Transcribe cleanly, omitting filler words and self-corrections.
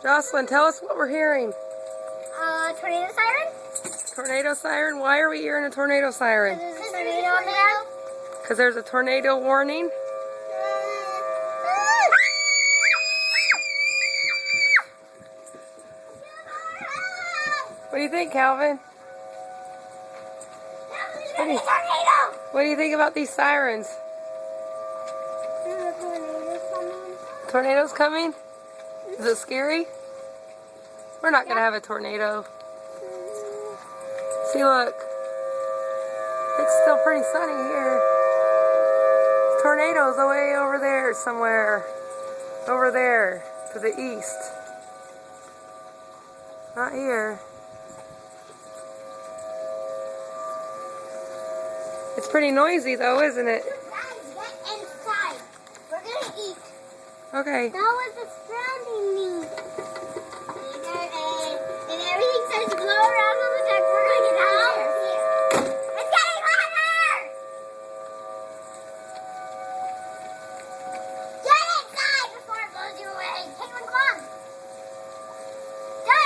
Jocelyn, tell us what we're hearing. Tornado siren? Tornado siren? Why are we hearing a tornado siren? Because there's a tornado on the ground. Because there's a tornado warning? What do you think, Calvin? What do you think about these sirens? Tornado's coming? Is it scary? We're not going to have a tornado. See, look. It's still pretty sunny here. Tornado's away over there somewhere. Over there to the east. Not here. It's pretty noisy though, isn't it? Guys, get inside. We're gonna eat. Okay. That was a stranding.